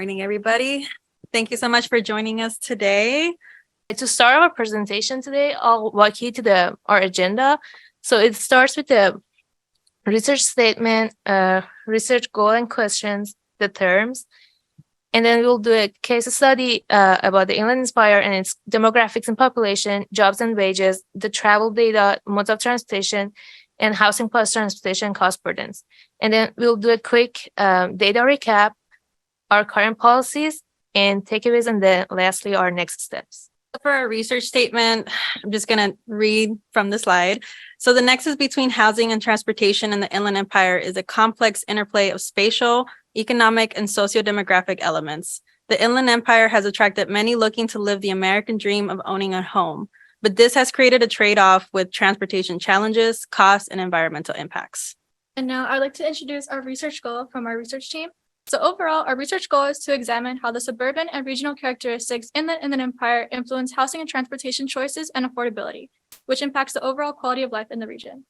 morning, everybody. Thank you so much for joining us today. To start our presentation today, I'll walk you to our agenda. So it starts with the research statement, research goal and questions, the terms, and then we'll do a case study about the Inland Empire and its demographics and population, jobs and wages, the travel data, modes of transportation, and housing plus transportation cost burdens. And then we'll do a quick data recap, our current policies and takeaways, and then lastly, our next steps. For our research statement, I'm just going to read from the slide. So the nexus between housing and transportation in the Inland Empire is a complex interplay of spatial, economic, and socio-demographic elements. The Inland Empire has attracted many looking to live the American dream of owning a home, but this has created a trade-off with transportation challenges, costs, and environmental impacts. And now I'd like to introduce our research goal from our research team. So overall, our research goal is to examine how the suburban and regional characteristics in the Inland Empire influence housing and transportation choices and affordability, which impacts the overall quality of life in the region.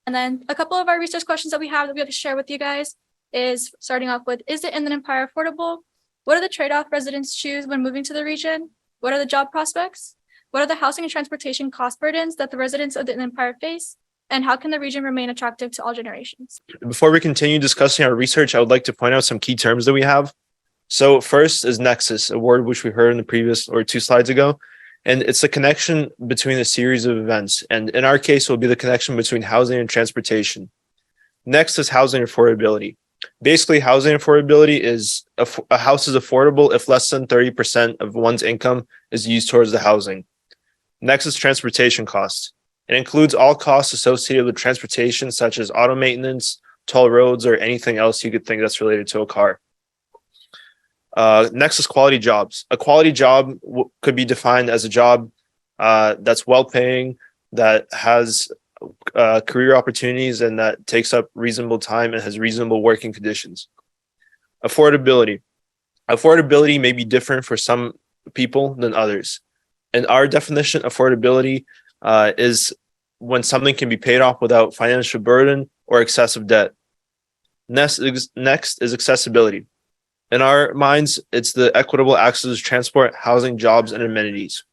And then a couple of our research questions that we have to share with you guys is starting off with, is the Inland Empire affordable? What are the trade-off residents choose when moving to the region? What are the job prospects? What are the housing and transportation cost burdens that the residents of the Inland Empire face? And how can the region remain attractive to all generations? Before we continue discussing our research, I would like to point out some key terms that we have. So first is Nexus, a word which we heard in the previous or 2 slides ago. And it's a connection between a series of events. And in our case, it will be the connection between housing and transportation. Next is housing affordability. Basically, housing affordability is a house is affordable if less than 30% of one's income is used towards the housing. Next is transportation costs. It includes all costs associated with transportation, such as auto maintenance, toll roads, or anything else you could think that's related to a car. Next is quality jobs. A quality job could be defined as a job that's well-paying, that has career opportunities, and that takes up reasonable time and has reasonable working conditions. Affordability. Affordability may be different for some people than others. In our definition, affordability is when something can be paid off without financial burden or excessive debt. Next is accessibility. In our minds, it's the equitable access to transport, housing, jobs, and amenities.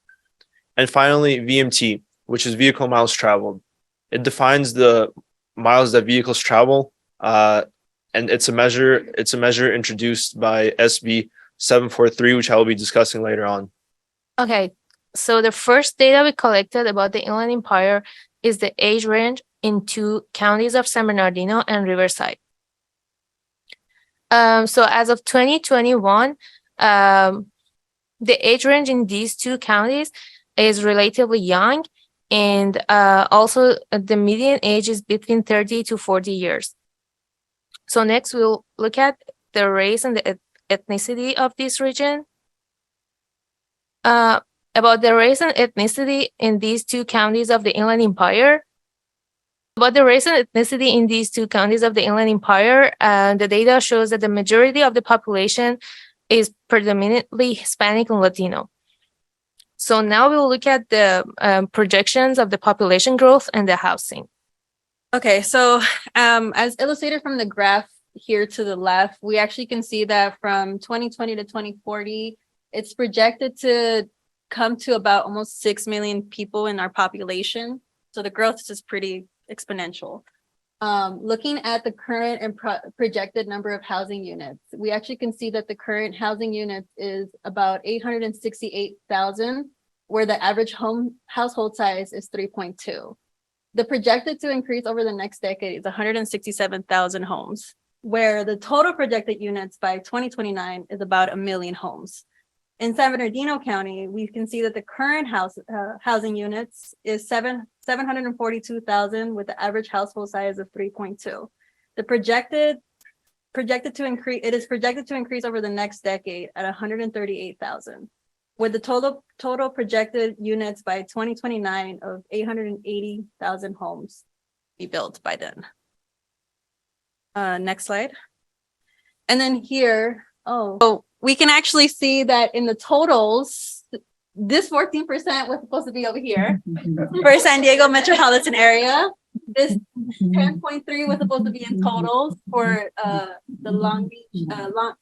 And finally, VMT, which is vehicle miles traveled. It defines the miles that vehicles travel, and it's a measure introduced by SB 743, which I will be discussing later on. Okay. So the first data we collected about the Inland Empire is the age range in 2 counties of San Bernardino and Riverside. So as of 2021, the age range in these 2 counties is relatively young, and also the median age is between 30 to 40 years. So next we'll look at the race and the ethnicity of this region. About the race and ethnicity in these 2 counties of the Inland Empire. The data shows that the majority of the population is predominantly Hispanic and Latino. So now we'll look at the projections of the population growth and the housing. Okay, so as illustrated from the graph here to the left, we actually can see that from 2020 to 2040, it's projected to come to about almost 6 million people in our population. So the growth is just pretty exponential. Looking at the current and projected number of housing units, we actually can see that the current housing units is about 868,000, where the average household size is 3.2. The projected to increase over the next decade is 167,000 homes, where the total projected units by 2029 is about 1 million homes. In San Bernardino County, we can see that the current housing units is 742,000 with the average household size of 3.2. The projected to increase over the next decade at 138,000, with the total projected units by 2029 of 880,000 homes be built by then. Next slide. And then here, we can actually see that in the totals, this 14% was supposed to be over here for San Diego metropolitan area. This 10.3 was supposed to be in totals for the Long Beach,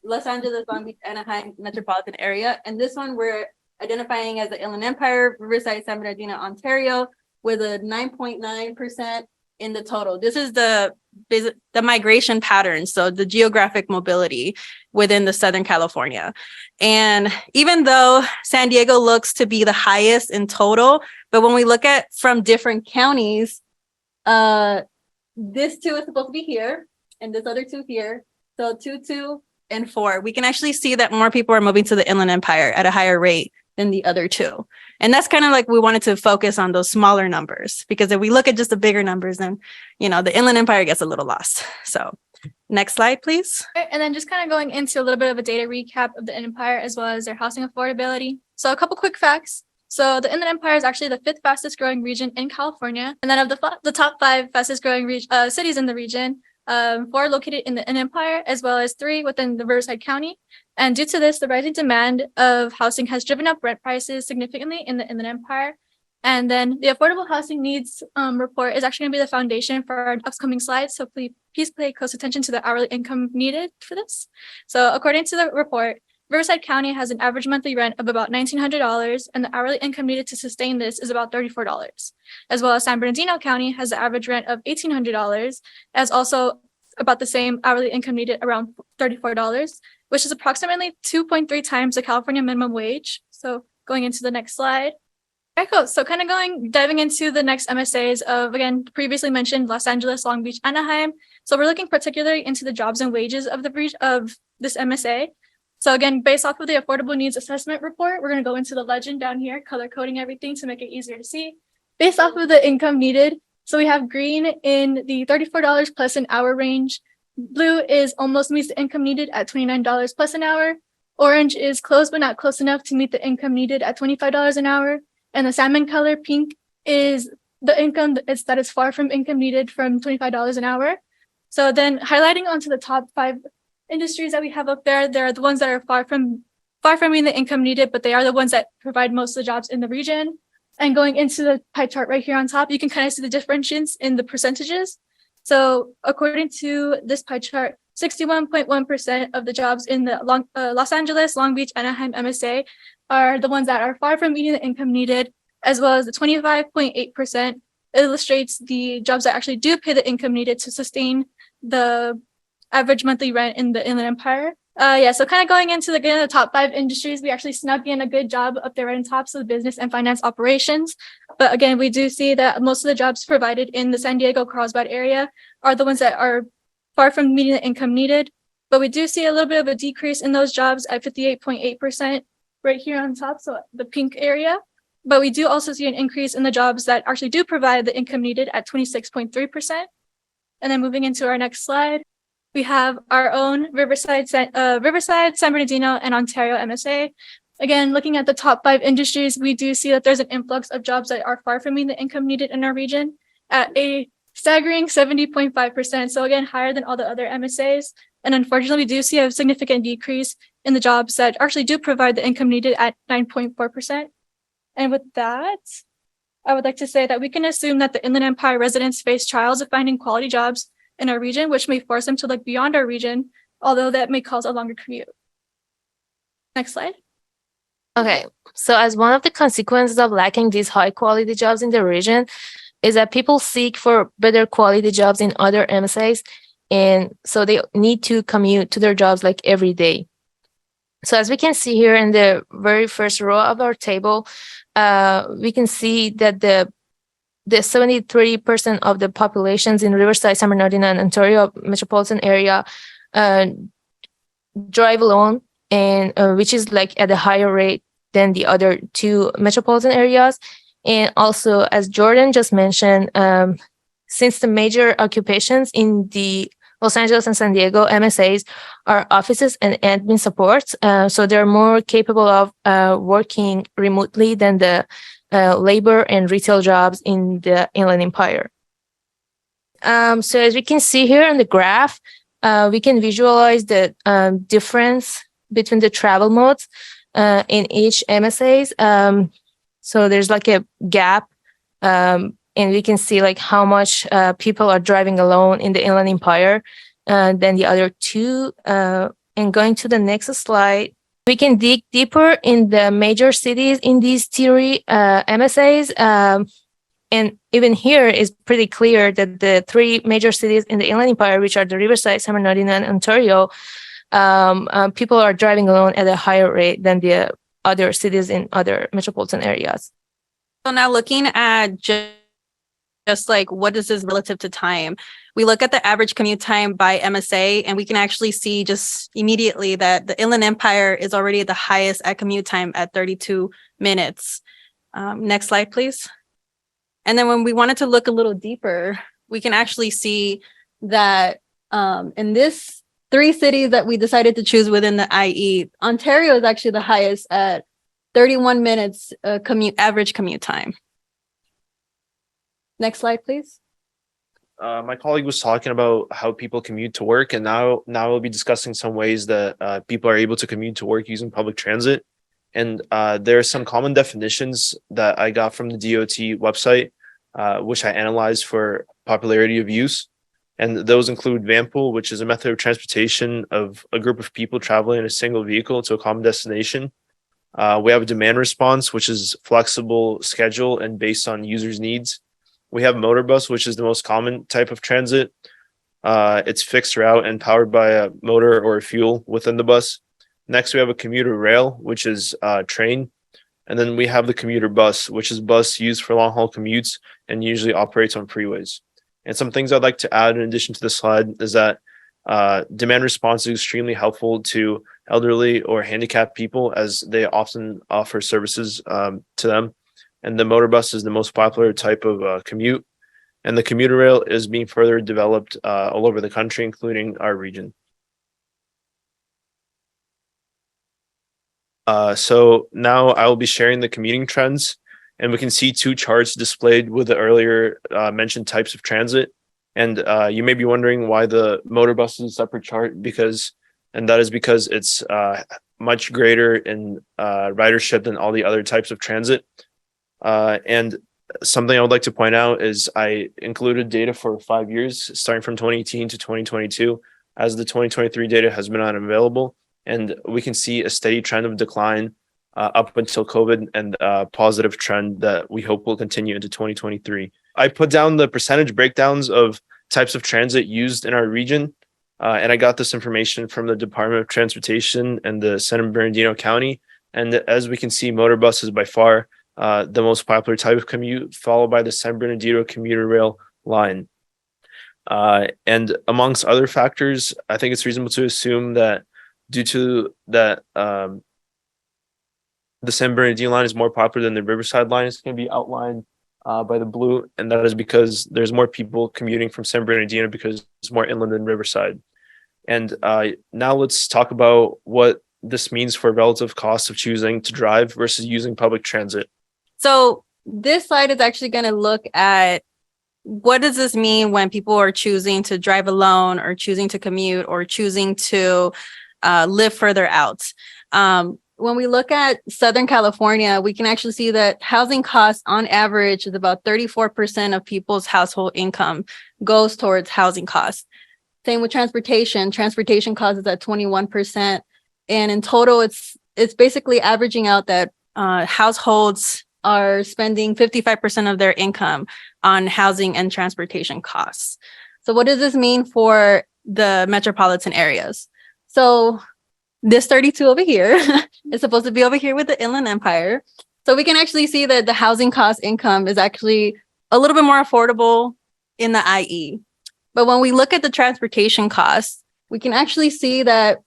Los Angeles, Long Beach, Anaheim metropolitan area. And this one we're identifying as the Inland Empire, Riverside, San Bernardino, Ontario, with a 9.9% in the total. This is the migration patterns, so the geographic mobility within the Southern California. And even though San Diego looks to be the highest in total, but when we look at from different counties, this 2 is supposed to be here and this other 2 here. So 2, 2, and 4. We can actually see that more people are moving to the Inland Empire at a higher rate than the other 2. And that's kind of like we wanted to focus on those smaller numbers, because if we look at just the bigger numbers, then, you know, the Inland Empire gets a little lost. So next slide, please. And then just kind of going into a little bit of a data recap of the Inland Empire as well as their housing affordability. So a couple quick facts. So the Inland Empire is actually the 5th fastest growing region in California. And then of the top 5 fastest growing cities in the region, 4 located in the Inland Empire, as well as 3 within the Riverside County. And due to this, the rising demand of housing has driven up rent prices significantly in the Inland Empire. And then the Affordable Housing Needs report is actually going to be the foundation for our upcoming slides. So please pay close attention to the hourly income needed for this. So according to the report, Riverside County has an average monthly rent of about $1,900, and the hourly income needed to sustain this is about $34. As well as San Bernardino County has an average rent of $1,800, as also about the same hourly income needed around $34, which is approximately 2.3 times the California minimum wage. So going into the next slide. All right, cool. So kind of diving into the next MSAs of, again, previously mentioned Los Angeles, Long Beach, Anaheim. So we're looking particularly into the jobs and wages of this MSA. So again, based off of the Affordable Needs Assessment Report, we're going to go into the legend down here, color coding everything to make it easier to see. Based off of the income needed, so we have green in the $34 plus an hour range. Blue is almost meets the income needed at $29 plus an hour. Orange is close but not close enough to meet the income needed at $25 an hour. And the salmon color pink is the income that is far from income needed from $25 an hour. So then highlighting onto the top 5 industries that we have up there, they're the ones that are far from meeting the income needed, but they are the ones that provide most of the jobs in the region. And going into the pie chart right here on top, you can kind of see the differentiations in the percentages. So according to this pie chart, 61.1% of the jobs in the Los Angeles, Long Beach, Anaheim MSA are the ones that are far from meeting the income needed, as well as the 25.8% illustrates the jobs that actually do pay the income needed to sustain the average monthly rent in the Inland Empire. So kind of going into the top 5 industries, we actually snuck in a good job up there right on top, so the business and finance operations. But again, we do see that most of the jobs provided in the San Diego Carlsbad area are the ones that are far from meeting the income needed. But we do see a little bit of a decrease in those jobs at 58.8% right here on top, so the pink area. But we do also see an increase in the jobs that actually do provide the income needed at 26.3%. And then moving into our next slide, we have our own Riverside, San Bernardino, and Ontario MSA. Again, looking at the top 5 industries, we do see that there's an influx of jobs that are far from meeting the income needed in our region at a staggering 70.5%. So again, higher than all the other MSAs. And unfortunately, we do see a significant decrease in the jobs that actually do provide the income needed at 9.4%. And with that, I would like to say that we can assume that the Inland Empire residents face trials of finding quality jobs in our region, which may force them to look beyond our region, although that may cause a longer commute. Next slide. Okay, so as one of the consequences of lacking these high quality jobs in the region is that people seek for better quality jobs in other MSAs, and so they need to commute to their jobs like every day. So as we can see here in the very first row of our table, we can see that the 73% of the populations in Riverside, San Bernardino, and Ontario metropolitan area drive alone, and which is like at a higher rate than the other 2 metropolitan areas. And also, as Jordan just mentioned, since the major occupations in the Los Angeles and San Diego MSAs are offices and admin supports, so they're more capable of working remotely than the labor and retail jobs in the Inland Empire. So as we can see here in the graph, we can visualize the difference between the travel modes in each MSAs. So there's like a gap, and we can see like how much people are driving alone in the Inland Empire than the other two. And going to the next slide, we can dig deeper in the major cities in these three MSAs. And even here is pretty clear that the three major cities in the Inland Empire, which are the Riverside, San Bernardino, and Ontario, people are driving alone at a higher rate than the other cities in other metropolitan areas. So now looking at just like what is this relative to time, we look at the average commute time by MSA, and we can actually see just immediately that the Inland Empire is already the highest at commute time at 32 minutes. Next slide, please. And then when we wanted to look a little deeper, we can actually see that in this three cities that we decided to choose within the IE, Ontario is actually the highest at 31 minutes average commute time. Next slide, please. My colleague was talking about how people commute to work, and now we'll be discussing some ways that people are able to commute to work using public transit. And there are some common definitions that I got from the DOT website, which I analyzed for popularity of use. And those include vanpool, which is a method of transportation of a group of people traveling in a single vehicle to a common destination. We have a demand response, which is flexible schedule and based on users' needs. We have motor bus, which is the most common type of transit. It's fixed route and powered by a motor or fuel within the bus. Next, we have a commuter rail, which is train. And then we have the commuter bus, which is bus used for long haul commutes and usually operates on freeways. And some things I'd like to add in addition to this slide is that demand response is extremely helpful to elderly or handicapped people, as they often offer services to them. And the motor bus is the most popular type of commute. And the commuter rail is being further developed all over the country, including our region. So now I will be sharing the commuting trends, and we can see two charts displayed with the earlier mentioned types of transit. And you may be wondering why the motor bus is a separate chart, and that is because it's much greater in ridership than all the other types of transit. And something I would like to point out is I included data for 5 years, starting from 2018 to 2022, as the 2023 data has been unavailable. And we can see a steady trend of decline up until COVID, and a positive trend that we hope will continue into 2023. I put down the percentage breakdowns of types of transit used in our region. And I got this information from the Department of Transportation and the San Bernardino County. And as we can see, motor bus is by far the most popular type of commute, followed by the San Bernardino commuter rail line. And amongst other factors, I think it's reasonable to assume that due to that, the San Bernardino line is more popular than the Riverside line. It's going to be outlined by the blue, and that is because there's more people commuting from San Bernardino because it's more inland than Riverside. And now let's talk about what this means for relative costs of choosing to drive versus using public transit. So this slide is actually going to look at what does this mean when people are choosing to drive alone or choosing to commute or choosing to live further out. When we look at Southern California, we can actually see that housing costs on average is about 34% of people's household income goes towards housing costs. Same with transportation. Transportation costs is at 21%. And in total, it's basically averaging out that households are spending 55% of their income on housing and transportation costs. So what does this mean for the metropolitan areas? So this 32 over here is supposed to be over here with the Inland Empire. So we can actually see that the housing cost income is actually a little bit more affordable in the IE. But when we look at the transportation costs, we can actually see that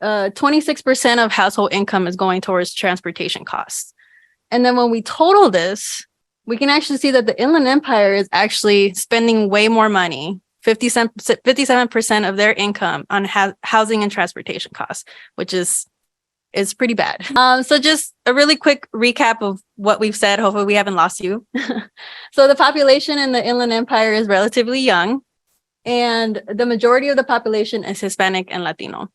26% of household income is going towards transportation costs. And then when we total this, we can actually see that the Inland Empire is actually spending way more money, 57% of their income on housing and transportation costs, which is pretty bad. So just a really quick recap of what we've said. Hopefully we haven't lost you. So the population in the Inland Empire is relatively young, and the majority of the population is Hispanic and Latino.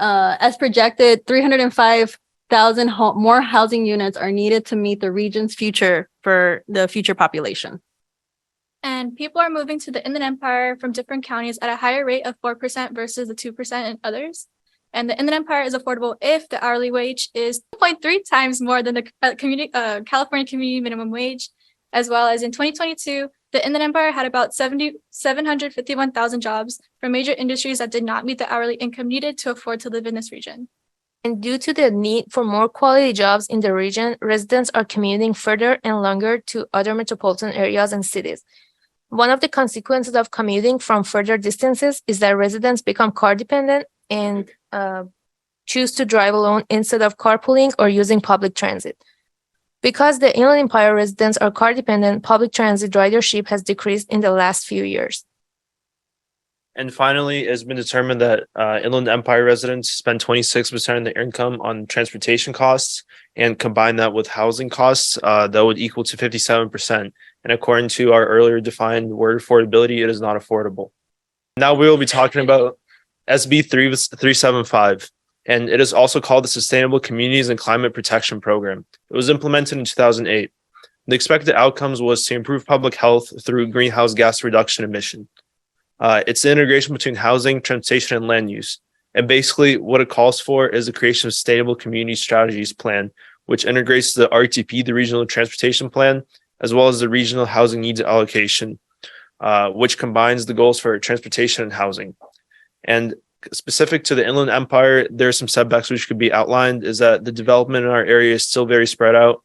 As projected, 305,000 more housing units are needed to meet the region's future for the future population. And people are moving to the Inland Empire from different counties at a higher rate of 4% versus the 2% in others. And the Inland Empire is affordable if the hourly wage is 2.3 times more than the California community minimum wage, as well as in 2022, the Inland Empire had about 751,000 jobs from major industries that did not meet the hourly income needed to afford to live in this region. And due to the need for more quality jobs in the region, residents are commuting further and longer to other metropolitan areas and cities. One of the consequences of commuting from further distances is that residents become car dependent and choose to drive alone instead of carpooling or using public transit. Because the Inland Empire residents are car dependent, public transit ridership has decreased in the last few years. And finally, it's been determined that Inland Empire residents spend 26% of their income on transportation costs, and combine that with housing costs, that would equal to 57%. And according to our earlier defined word affordability, it is not affordable. Now we will be talking about SB 375, and it is also called the Sustainable Communities and Climate Protection Program. It was implemented in 2008. The expected outcomes was to improve public health through greenhouse gas reduction emission. It's the integration between housing, transportation, and land use. And basically what it calls for is the creation of sustainable community strategies plan, which integrates the RTP, the regional transportation plan, as well as the regional housing needs allocation, which combines the goals for transportation and housing. And specific to the Inland Empire, there are some setbacks which could be outlined, is that the development in our area is still very spread out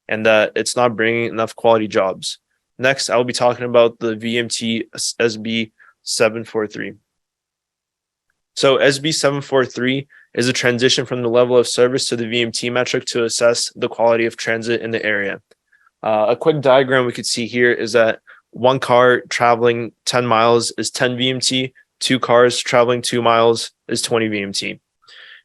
and that it's not bringing enough quality jobs. Next, I'll be talking about the VMT SB 743. So SB 743 is a transition from the level of service to the VMT metric to assess the quality of transit in the area. A quick diagram we could see here is that one car traveling 10 miles is 10 VMT, two cars traveling 2 miles is 20 VMT.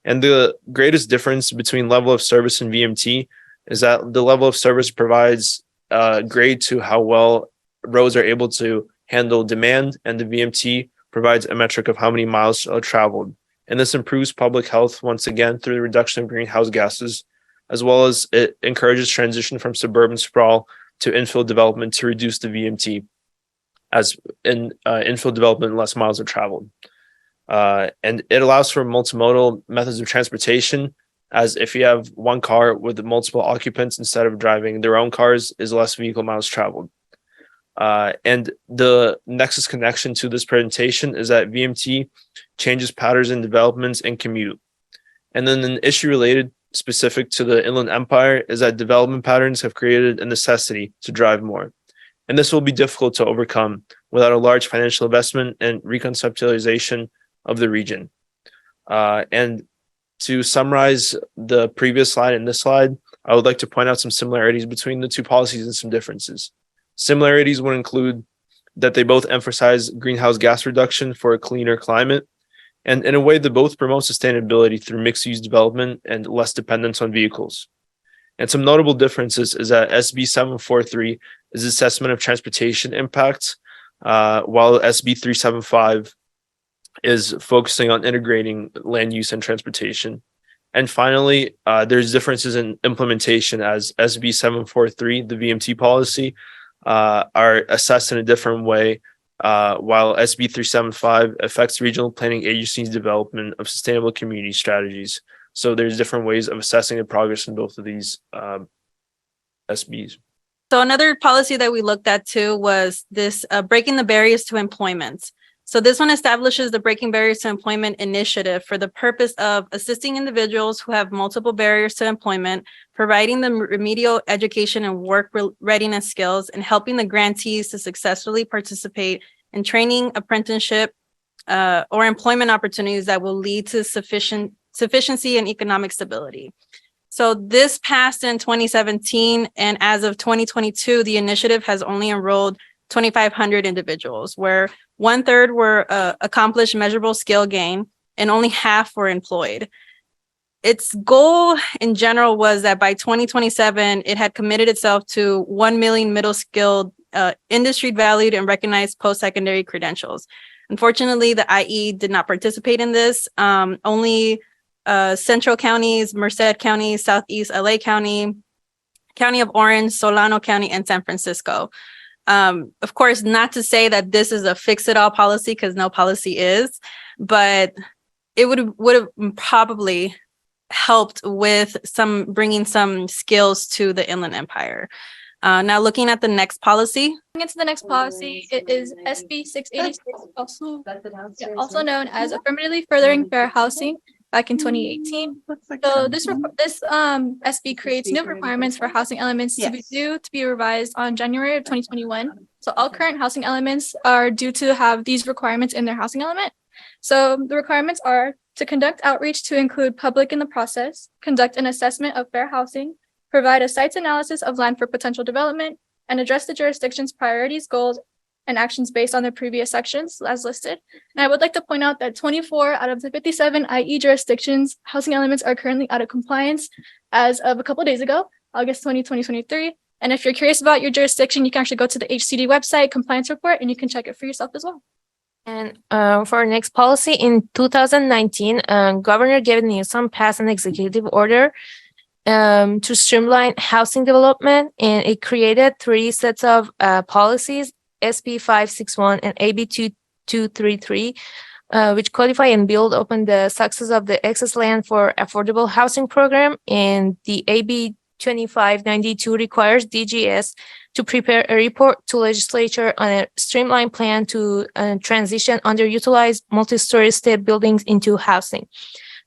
And the greatest difference between level of service and VMT is that the level of service provides a grade to how well roads are able to handle demand, and the VMT provides a metric of how many miles are traveled. And this improves public health once again through the reduction of greenhouse gases, as well as it encourages transition from suburban sprawl to infill development to reduce the VMT, as in infill development, less miles are traveled. And it allows for multimodal methods of transportation, as if you have one car with multiple occupants instead of driving their own cars, is less vehicle miles traveled. And the Nexus connection to this presentation is that VMT changes patterns in developments and commute. And then an issue related specific to the Inland Empire is that development patterns have created a necessity to drive more. And this will be difficult to overcome without a large financial investment and reconceptualization of the region. And to summarize the previous slide and this slide, I would like to point out some similarities between the two policies and some differences. Similarities would include that they both emphasize greenhouse gas reduction for a cleaner climate, and in a way that both promote sustainability through mixed-use development and less dependence on vehicles. And some notable differences is that SB 743 is assessment of transportation impacts, while SB 375 is focusing on integrating land use and transportation. And finally, there's differences in implementation, as SB 743, the VMT policy, are assessed in a different way, while SB 375 affects regional planning agencies' development of sustainable community strategies. So there's different ways of assessing the progress in both of these SBs. So another policy that we looked at too was this breaking the barriers to employment. So this one establishes the Breaking Barriers to Employment initiative for the purpose of assisting individuals who have multiple barriers to employment, providing them remedial education and work readiness skills, and helping the grantees to successfully participate in training, apprenticeship, or employment opportunities that will lead to sufficiency and economic stability. So this passed in 2017, and as of 2022, the initiative has only enrolled 2,500 individuals, where 1/3 were accomplished measurable skill gain and only half were employed. Its goal in general was that by 2027, it had committed itself to 1 million middle skilled, industry valued and recognized post-secondary credentials. Unfortunately, the IE did not participate in this. Only Central counties, Merced County, Southeast LA County, County of Orange, Solano County, and San Francisco. Of course, not to say that this is a fix-it-all policy, because no policy is, but it would have probably helped with bringing some skills to the Inland Empire. Now looking at the next policy. Moving into the next policy, it is SB 686, also known as Affirmatively Furthering Fair Housing, back in 2018. So this SB creates new requirements for housing elements to be due to be revised on January of 2021. So all current housing elements are due to have these requirements in their housing element. So the requirements are to conduct outreach to include public in the process, conduct an assessment of fair housing, provide a sites analysis of land for potential development, and address the jurisdiction's priorities, goals, and actions based on the previous sections as listed. And I would like to point out that 24 out of the 57 IE jurisdictions housing elements are currently out of compliance as of a couple of days ago, August 20, 2023. And if you're curious about your jurisdiction, you can actually go to the HCD website compliance report and you can check it for yourself as well. And for our next policy, in 2019, Governor Gavin Newsom passed an executive order to streamline housing development, and it created 3 sets of policies, SB 561 and AB 2233, which codify and build upon the success of the Access Land for Affordable Housing program, and the AB 2592 requires DGS to prepare a report to legislature on a streamlined plan to transition underutilized multi-story state buildings into housing.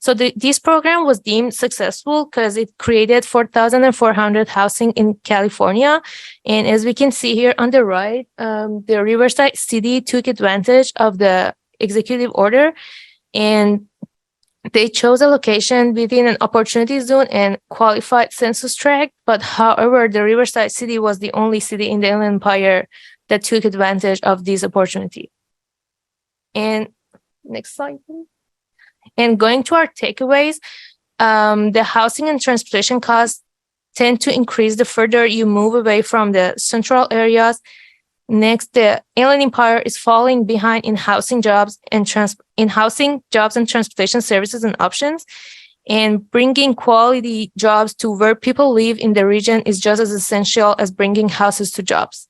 So this program was deemed successful because it created 4,400 housing in California. And as we can see here on the right, the Riverside City took advantage of the executive order, and they chose a location within an opportunity zone and qualified census tract. But however, the Riverside City was the only city in the Inland Empire that took advantage of this opportunity. And next slide, please. And going to our takeaways, the housing and transportation costs tend to increase the further you move away from the central areas. Next, the Inland Empire is falling behind in housing jobs and transportation services and options. And bringing quality jobs to where people live in the region is just as essential as bringing houses to jobs.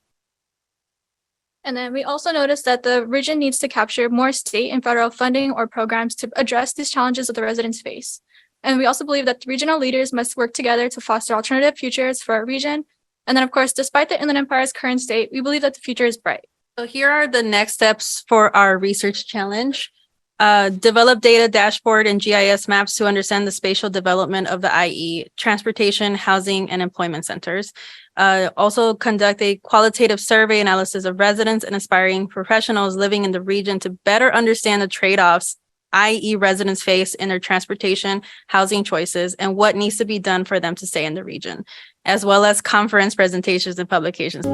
And then we also noticed that the region needs to capture more state and federal funding or programs to address these challenges that the residents face. And we also believe that the regional leaders must work together to foster alternative futures for our region. And then, of course, despite the Inland Empire's current state, we believe that the future is bright. So here are the next steps for our research challenge. Develop data dashboard and GIS maps to understand the spatial development of the IE, transportation, housing, and employment centers. Also conduct a qualitative survey analysis of residents and aspiring professionals living in the region to better understand the trade-offs IE residents face in their transportation, housing choices, and what needs to be done for them to stay in the region, as well as conference presentations and publications.